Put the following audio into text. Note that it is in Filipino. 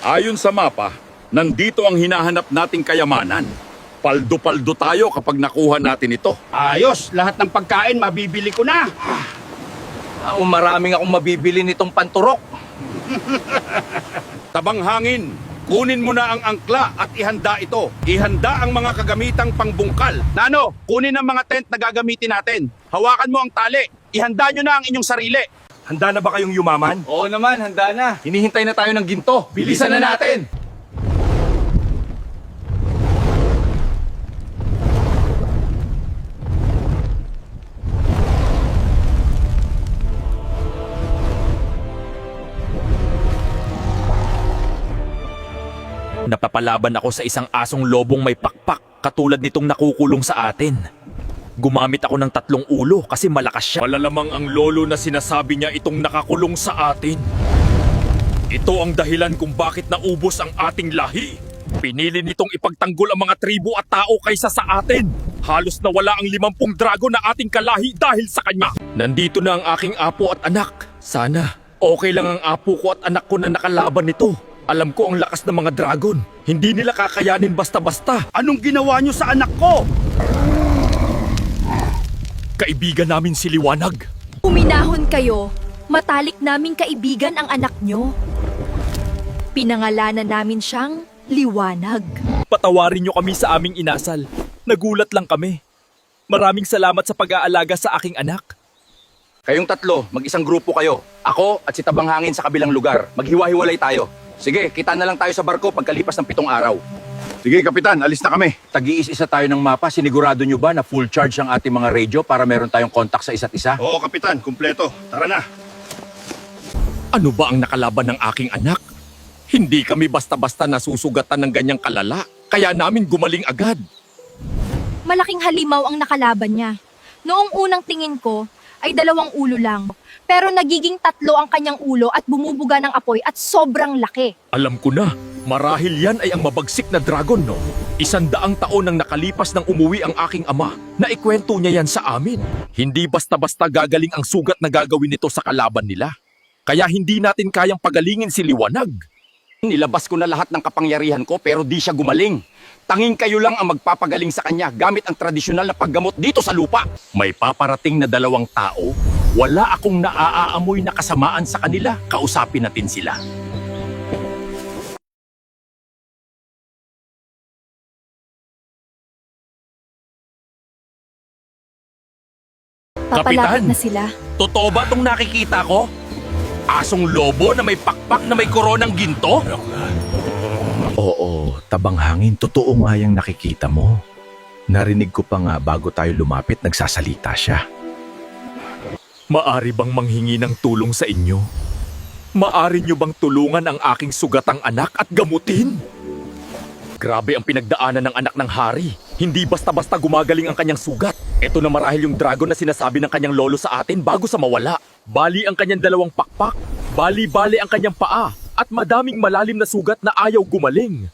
Ayon sa mapa, nandito ang hinahanap nating kayamanan. Paldo-paldo tayo kapag nakuha natin ito. Ayos, lahat ng pagkain mabibili ko na. Maraming akong mabibili nitong panturok. Tabang hangin, kunin mo na ang angkla at ihanda ito. Ihanda ang mga kagamitang pangbungkal. Nano, kunin ang mga tent na gagamitin natin. Hawakan mo ang tali. Ihanda nyo na ang inyong sarili. Handa na ba kayong yumaman? Oo naman, handa na. Hinihintay na tayo ng ginto. Bilisan na natin! Napapalaban ako sa isang asong lobong may pakpak katulad nitong nakukulong sa atin. Gumamit ako ng 3 ulo kasi malakas siya. Malalamang ang lolo na sinasabi niya itong nakakulong sa atin. Ito ang dahilan kung bakit naubos ang ating lahi. Pinili nitong ipagtanggol ang mga tribo at tao kaysa sa atin. Halos nawala ang 50 dragon na ating kalahi dahil sa kanya. Nandito na ang aking apo at anak. Sana okay lang ang apo ko at anak ko na nakalaban nito. Alam ko ang lakas ng mga dragon. Hindi nila kakayanin basta-basta. Anong ginawa nyo sa anak ko? Kaibigan namin si Liwanag. Uminahon kayo. Matalik naming kaibigan ang anak nyo. Pinangalanan namin siyang Liwanag. Patawarin niyo kami sa aming inasal. Nagulat lang kami. Maraming salamat sa pag-aalaga sa aking anak. Kayong 3, mag-isang grupo kayo. Ako at si Tabang Hangin sa kabilang lugar. Maghiwa-hiwalay tayo. Sige, kita na lang tayo sa barko pagkalipas ng 7 araw. Sige, Kapitan, alis na kami. Tag-iis-isa tayo ng mapa. Sinigurado nyo ba na full charge ang ating mga radio para meron tayong contact sa isa't isa? Oo, Kapitan, kumpleto. Tara na. Ano ba ang nakalaban ng aking anak? Hindi kami basta-basta nasusugatan ng ganyang kalala. Kaya namin gumaling agad. Malaking halimaw ang nakalaban niya. Noong unang tingin ko ay 2 ulo lang. Pero nagiging 3 ang kanyang ulo at bumubuga ng apoy at sobrang laki. Alam ko na, marahil yan ay ang mabagsik na dragon, no? 100 taon nang nakalipas nang umuwi ang aking ama. Naikwento niya yan sa amin. Hindi basta-basta gagaling ang sugat na gagawin nito sa kalaban nila. Kaya hindi natin kayang pagalingin si Liwanag. Nilabas ko na lahat ng kapangyarihan ko pero di siya gumaling. Tanging kayo lang ang magpapagaling sa kanya gamit ang tradisyonal na paggamot dito sa lupa. May paparating na 2 tao. Wala akong naaamoy na kasamaan sa kanila. Kausapin natin sila. Papalapit Kapitan! na sila. Totoo ba itong nakikita ko? Asong lobo na may pakpak na may koronang ginto? Oo, Tabang Hangin, totoo nga yung nakikita mo. Narinig ko pa nga bago tayo lumapit, nagsasalita siya. Maari bang manghingi ng tulong sa inyo? Maari nyo bang tulungan ang aking sugatang anak at gamutin? Grabe ang pinagdaanan ng anak ng hari. Hindi basta-basta gumagaling ang kanyang sugat. Ito na marahil yung dragon na sinasabi ng kanyang lolo sa atin bago sa mawala. Bali ang kanyang 2 pakpak. Bali-bali ang kanyang paa. At madaming malalim na sugat na ayaw gumaling.